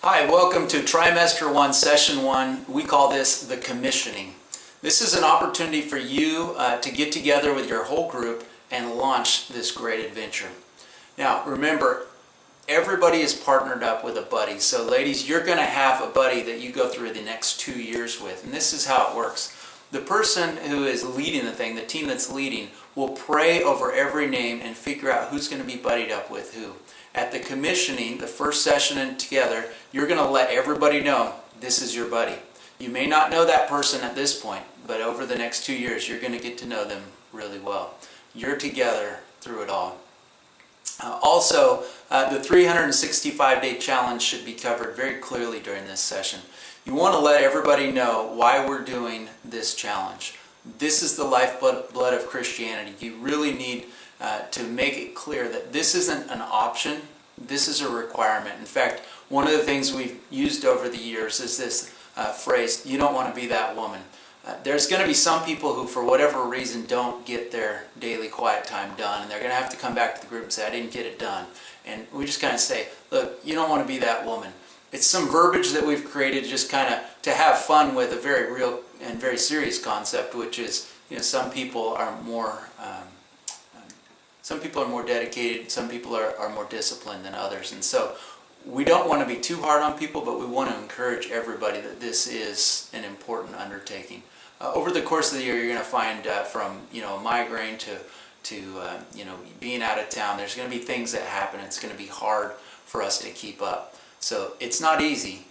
Hi, welcome to Trimester 1, Session 1. We call this the commissioning. This is an opportunity for you to get together with your whole group and launch this great adventure. Now, remember, everybody is partnered up with a buddy. So ladies, you're going to have a buddy that you go through the next 2 years with. And this is how it works. The person who is leading the thing, the team that's leading, will pray over every name and figure out who's going to be buddied up with who. At the commissioning, the first session together, you're going to let everybody know this is your buddy. You may not know that person at this point, but over the next 2 years, you're going to get to know them really well. You're together through it all. Also, the 365-day challenge should be covered very clearly during this session. You want to let everybody know why we're doing this challenge. This is the lifeblood of Christianity. You really need to make it clear that this isn't an option, this is a requirement. In fact, one of the things we've used over the years is this phrase, you don't want to be that woman. There's going to be some people who, for whatever reason, don't get their daily quiet time done, and they're going to have to come back to the group and say, I didn't get it done. And we just kind of say, look, you don't want to be that woman. It's some verbiage that we've created just kind of to have fun with a very real and very serious concept, which is, some people are more dedicated, some people are more disciplined than others. And so we don't want to be too hard on people, but we want to encourage everybody that this is an important undertaking. Over the course of the year, you're going to find from a migraine to being out of town, there's going to be things that happen. It's going to be hard for us to keep up. So it's not easy,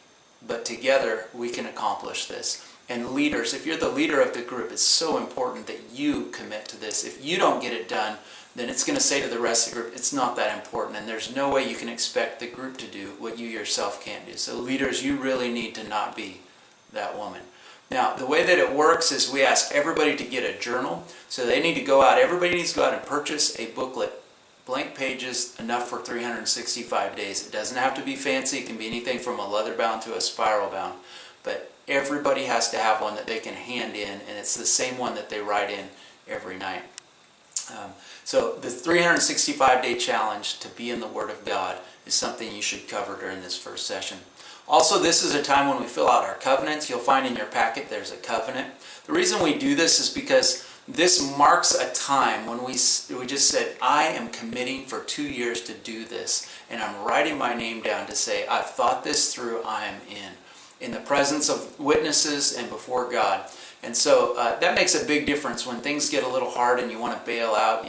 but together we can accomplish this. And leaders, if you're the leader of the group, it's so important that you commit to this. If you don't get it done, then it's going to say to the rest of the group, it's not that important, and there's no way you can expect the group to do what you yourself can't do. So leaders, you really need to not be that woman. Now, the way that it works is we ask everybody to get a journal. So they need to go out, everybody needs to go out and purchase a booklet. Blank pages, enough for 365 days. It doesn't have to be fancy. It can be anything from a leather bound to a spiral bound. But everybody has to have one that they can hand in, and it's the same one that they write in every night. So the 365-day challenge to be in the Word of God is something you should cover during this first session. Also, this is a time when we fill out our covenants. You'll find in your packet there's a covenant. The reason we do this is because this marks a time when we just said, I am committing for 2 years to do this, and I'm writing my name down to say, I've thought this through, I am in the presence of witnesses and before God. And so that makes a big difference when things get a little hard and you want to bail out.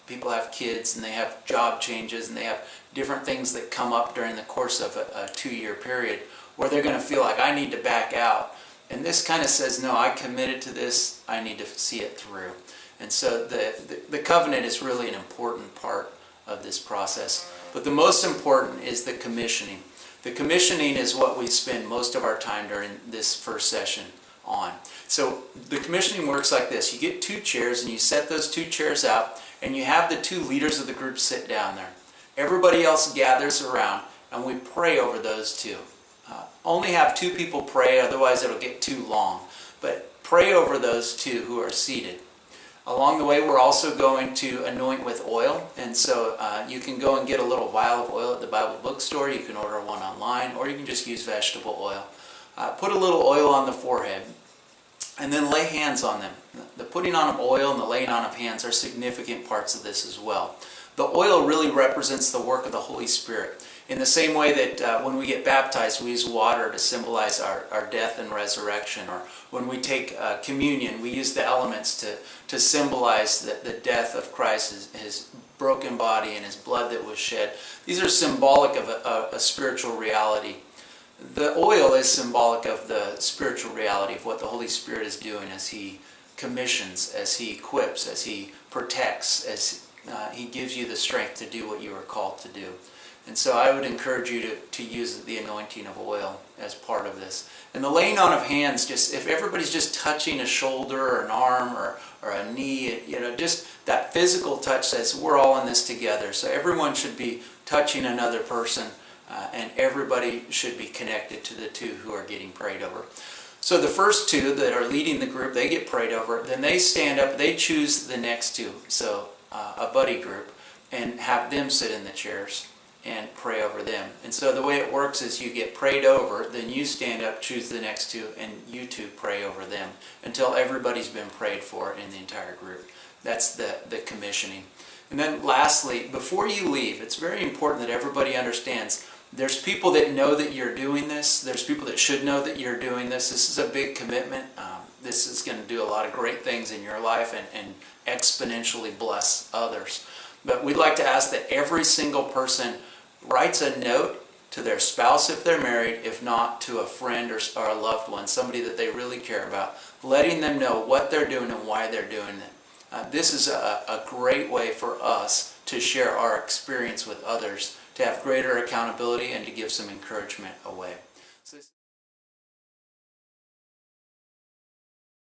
People have kids and they have job changes and they have different things that come up during the course of a 2-year period where they're going to feel like I need to back out. And this kind of says, no, I committed to this, I need to see it through. And so the covenant is really an important part of this process. But the most important is the commissioning. The commissioning is what we spend most of our time during this first session on. So the commissioning works like this. You get 2 chairs and you set those 2 chairs out and you have the 2 leaders of the group sit down there. Everybody else gathers around and we pray over those 2. Only have 2 people pray, otherwise it'll get too long. But pray over those 2 who are seated. Along the way, we're also going to anoint with oil. And so you can go and get a little vial of oil at the Bible bookstore. You can order one online, or you can just use vegetable oil. Put a little oil on the forehead, and then lay hands on them. The putting on of oil and the laying on of hands are significant parts of this as well. The oil really represents the work of the Holy Spirit. In the same way that when we get baptized, we use water to symbolize our death and resurrection. Or when we take communion, we use the elements to symbolize the death of Christ, his broken body and his blood that was shed. These are symbolic of a spiritual reality. The oil is symbolic of the spiritual reality of what the Holy Spirit is doing as he commissions, as he equips, as he protects, as he gives you the strength to do what you are called to do. And so I would encourage you to use the anointing of oil as part of this. And the laying on of hands, just if everybody's just touching a shoulder or an arm or a knee, just that physical touch says we're all in this together. So everyone should be touching another person, and everybody should be connected to the 2 who are getting prayed over. So the first 2 that are leading the group, they get prayed over. Then they stand up, they choose the next 2, so a buddy group, and have them sit in the chairs. and pray over them. And so the way it works is you get prayed over, then you stand up, choose the next two, and you two pray over them until everybody's been prayed for in the entire group. That's the commissioning. And then lastly, before you leave, it's very important that everybody understands there's people that know that you're doing this. There's people that should know that you're doing this. This is a big commitment. This is going to do a lot of great things in your life and exponentially bless others. But we'd like to ask that every single person writes a note to their spouse if they're married, if not to a friend or a loved one, somebody that they really care about, letting them know what they're doing and why they're doing it. This is a great way for us to share our experience with others, to have greater accountability and to give some encouragement away. So